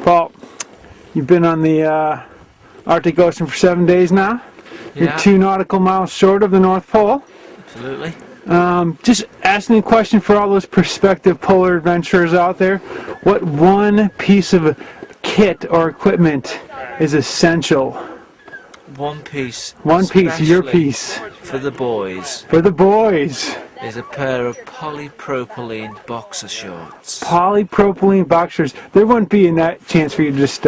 Well, you've been on the Arctic Ocean for 7 days now. Yeah. You're 2 nautical miles short of the North Pole. Absolutely. Just asking a question for all those prospective polar adventurers out there. What one piece of kit or equipment is essential? One piece. One piece, your especially piece. For the boys. For the boys. Is a pair of polypropylene boxer shorts. Polypropylene boxers. There wouldn't be a chance for you to just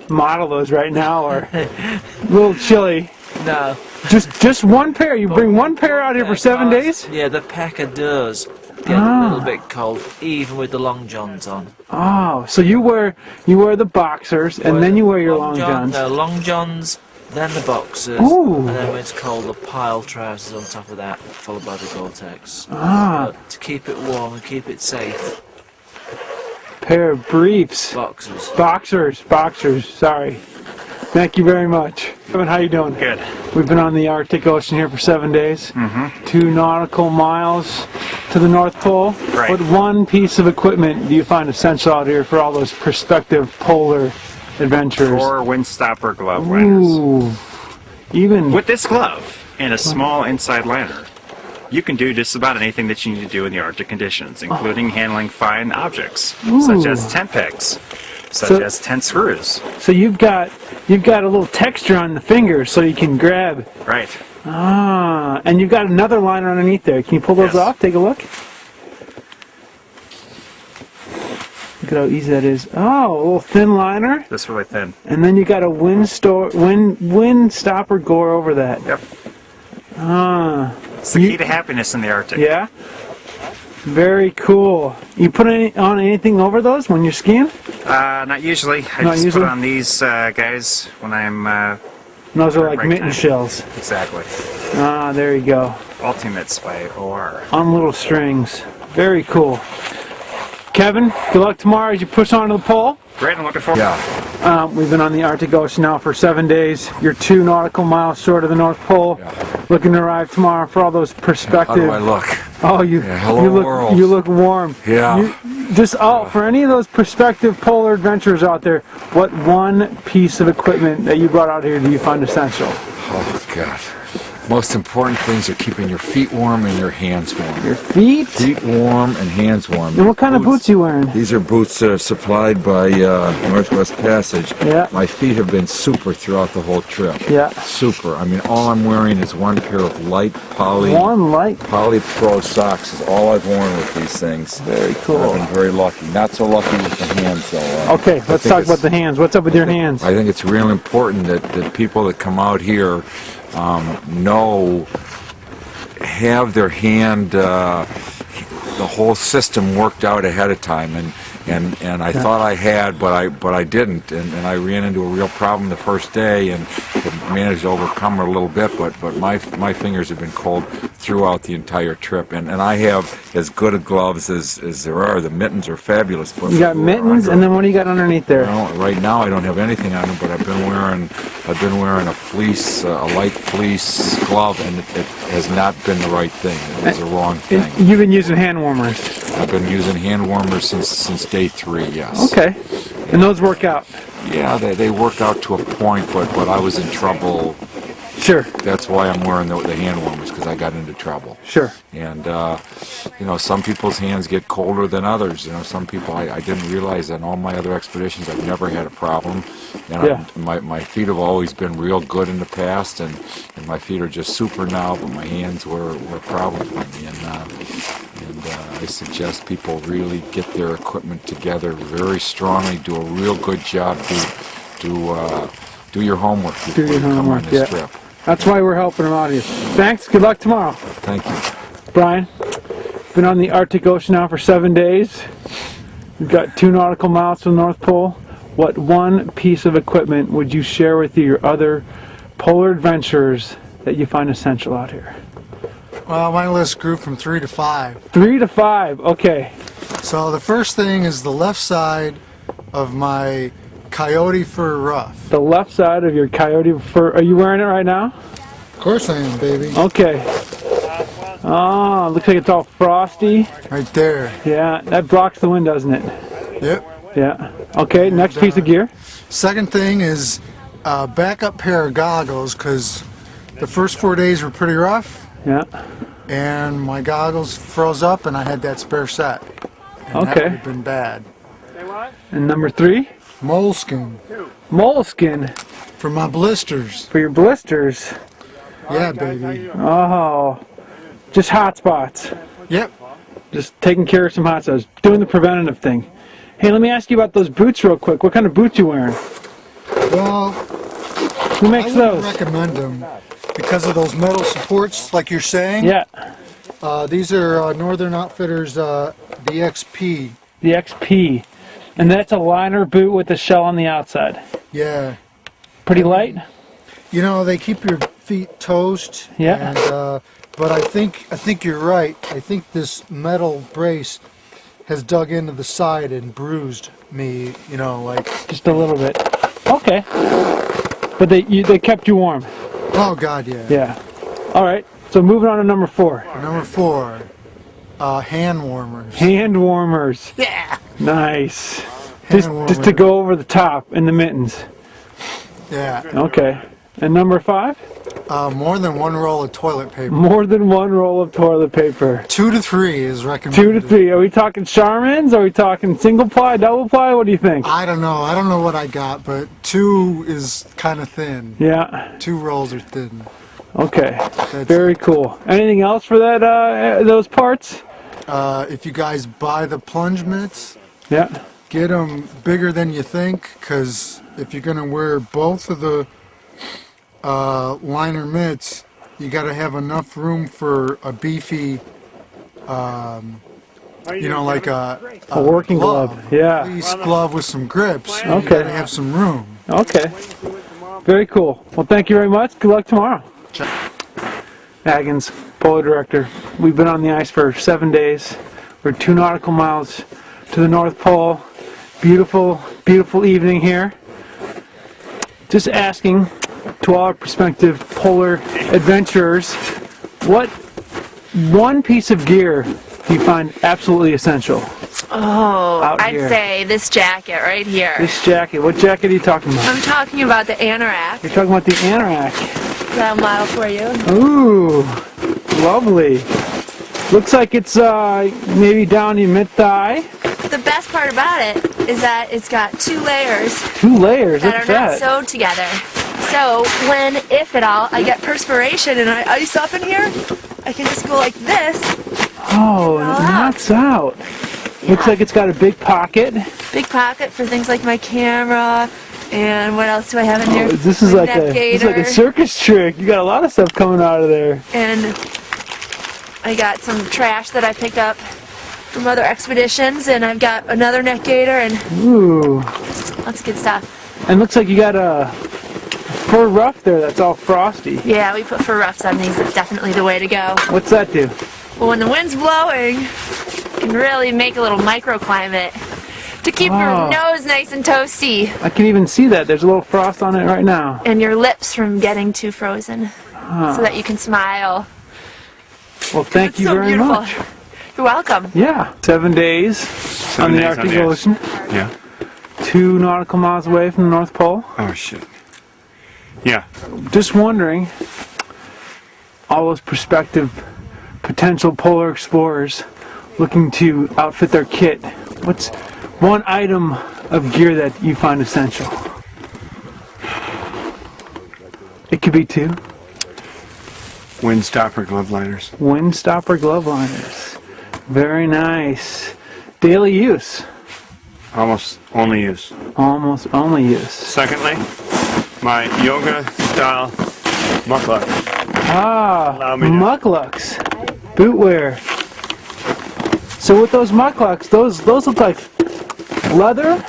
model those right now, or a little chilly. No. Just one pair. You bring one pair out here for 7 days? Yeah, the pecker does get a little bit cold, even with the long johns on. Oh, so you wear the boxers, and then you wear your long johns. No, long johns, then the boxers, Ooh. and then when it's cold, the pile trousers on top of that, followed by the Gore-Tex. Ah. To keep it warm and keep it safe. Pair of briefs. Boxers. Boxers. Sorry. Thank you very much. Kevin, how you doing? Good. We've been on the Arctic Ocean here for 7 days. 2 nautical miles to the North Pole. Right. What one piece of equipment do you find essential out here for all those prospective polar adventurers? 4 windstopper glove liners. Ooh. Even With this glove and a small inside liner, you can do just about anything that you need to do in the Arctic conditions, including handling fine objects, such as tent pegs, such as tent screws. So you've got a little texture on the fingers so you can grab. Right. Ah, and you've got another liner underneath there. Can you pull those off? Take a look. Look at how easy that is. Oh, a little thin liner. This really thin. And then you got a wind stopper gore over that. Yep. Ah. It's the key to happiness in the Arctic. Yeah. Very cool. You put on anything over those when you're skiing? Not usually. I Not just usually? put on these guys when I'm... Those are like right mitten time. shells. Exactly. Ah, there you go. Ultimates by OR. On little strings. Very cool. Kevin, good luck tomorrow as you push onto the pole. Great, I'm looking forward. Yeah. We've been on the Arctic Ocean now for 7 days. You're 2 nautical miles short of the North Pole. Yeah. Looking to arrive tomorrow for all those prospective. How do I look? Oh, hello world. You look warm. Yeah. For any of those prospective polar adventurers out there, what one piece of equipment that you brought out here do you find essential? Oh, God. Most important things are keeping your feet warm and your hands warm. Your feet? Feet warm and hands warm. And what kind of boots you wearing? These are boots that are supplied by Northwest Passage. Yeah. My feet have been super throughout the whole trip. Yeah. Super. I mean, all I'm wearing is one pair of light poly pro socks is all I've worn with these things. Very cool. I've been very lucky. Not so lucky with the hands, though. Okay, let's talk about the hands. What's up with your hands? I think it's real important that people that come out here have their hand, the whole system worked out ahead of time, and I thought I had, but I didn't, and I ran into a real problem the first day, and managed to overcome it a little bit, but my fingers have been cold throughout the entire trip, and I have as good a gloves as there are. The mittens are fabulous. But you got mittens, and then what do you got underneath there? Right now I don't have anything on them, but I've been wearing a fleece, a light fleece glove, and it has not been the right thing. It was the wrong thing. You've been using hand warmers. I've been using hand warmers since day 3. Yes. Okay, and those work out. Yeah, they work out to a point, but I was in trouble. Sure. That's why I'm wearing the hand warmers, because I got into trouble. Sure. And some people's hands get colder than others. Some people I didn't realize on all my other expeditions I've never had a problem. And my feet have always been real good in the past, and my feet are just super now. But my hands were a problem for me, and I suggest people really get their equipment together very strongly. Do a real good job. Do your homework before you come on this trip. That's why we're helping them out here. Thanks. Good luck tomorrow. Thank you. Brian, been on the Arctic Ocean now for 7 days. We've got 2 nautical miles to the North Pole. What one piece of equipment would you share with your other polar adventurers that you find essential out here? Well, my list grew from 3 to 5. 3 to 5, okay. So the first thing is the left side of my coyote fur ruff. The left side of your coyote fur. Are you wearing it right now? Of course I am, baby. Okay. Oh, looks like it's all frosty. Right there. Yeah, that blocks the wind, doesn't it? Yep. Yeah. Okay, next piece of gear. Second thing is a backup pair of goggles, because the first 4 days were pretty rough, Yeah. and my goggles froze up, and I had that spare set. And that Okay. would have been bad. And number 3, Moleskin moleskin for my blisters. for your blisters. Yeah, baby. Oh, just hot spots. Yep. Just taking care of some hot spots. Doing the preventative thing. Hey, let me ask you about those boots real quick. What kind of boots you wearing? Well, Who I makes wouldn't those? recommend them because of those metal supports, like you're saying. Yeah, These are Northern Outfitters the XP. the XP. And that's a liner boot with a shell on the outside. Yeah. Pretty light? You know, they keep your feet toast. Yeah. And, but I think you're right. I think this metal brace has dug into the side and bruised me. You know, like. Just a little bit. Okay. But they kept you warm. Oh God, yeah. Yeah. All right. So moving on to number 4. Number 4, hand warmers. Hand warmers. Yeah. Nice. Hand Just to go over the top in the mittens. Yeah. Okay. And number 5? More than one roll of toilet paper. More than one roll of toilet paper. 2 to 3 is recommended. 2 to 3. Are we talking Charmins? Are we talking single ply, double ply? What do you think? I don't know. I don't know what I got, but 2 is kind of thin. Yeah. 2 rolls are thin. Okay. That's Very cool. Anything else for that? Those parts? If you guys buy the plunge mitts, Yeah. get them bigger than you think, because if you're going to wear both of the liner mitts, you got to have enough room for a beefy, you know, like a working glove. Yeah. fleece glove with some grips. Okay. You got to have some room. Okay. Very cool. Well, thank you very much. Good luck tomorrow. Aggins, Polo Director. We've been on the ice for 7 days. We're 2 nautical miles to the North Pole. Beautiful, beautiful evening here. Just asking to all our prospective polar adventurers, what one piece of gear do you find absolutely essential? Oh, Out I'd here. say this jacket right here. This jacket. What jacket are you talking about? I'm talking about the anorak. You're talking about the anorak. Is that a model for you? Ooh, lovely. Looks like it's maybe down your mid-thigh. The best part about it is that it's got 2 layers 2 layers. that Look are at not that. sewed together. So when, if at all, I get perspiration and I ice up in here, I can just go like this. Oh, and it knocks out. Looks like it's got a big pocket. Big pocket for things like my camera. And what else do I have in here? This is My like neck this is like a gaiter. circus trick. You got a lot of stuff coming out of there. And I got some trash that I picked up from other expeditions, and I've got another neck gaiter and Ooh, lots of good stuff. and looks like you got a fur ruff there that's all frosty. Yeah, we put fur ruffs on these. It's definitely the way to go. What's that do? Well, when the wind's blowing, it can really make a little microclimate to keep Oh. your nose nice and toasty I can even see that. There's a little frost on it right now. and your lips from getting too frozen so that you can smile. Well, thank It's you so very beautiful. much. You're welcome. Yeah, 7 days on the days Arctic on the ice. Ocean. Yeah. 2 nautical miles away from the North Pole. Oh shit. Yeah. Just wondering, all those prospective potential polar explorers looking to outfit their kit, what's one item of gear that you find essential? It could be 2. Windstopper glove liners. Windstopper glove liners. Very nice. Daily use. Almost only use. Almost only use. Secondly, my yoga style mukluk. Ah, Allow me to- Mukluks. Bootwear. So with those Mukluks, those look like leather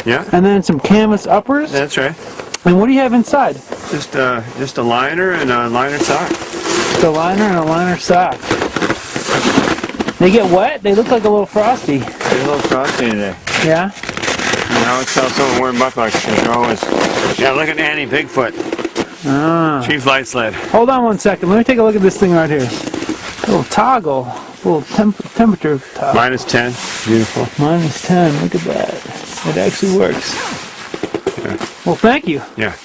Yeah, and then some canvas uppers. that's right. And what do you have inside? Just a liner and a liner sock. Just a liner and a liner sock. They get wet? They look like a little frosty. There's a little frosty today. Yeah? And I would tell someone wearing muckluks. They're always. Yeah, look at Annie Bigfoot. Ah. Chief Light Sled. Hold on one second. Let me take a look at this thing right here. A little toggle. A little temperature toggle. -10. Beautiful. -10. Look at that. It actually works. Well, thank you. Yeah.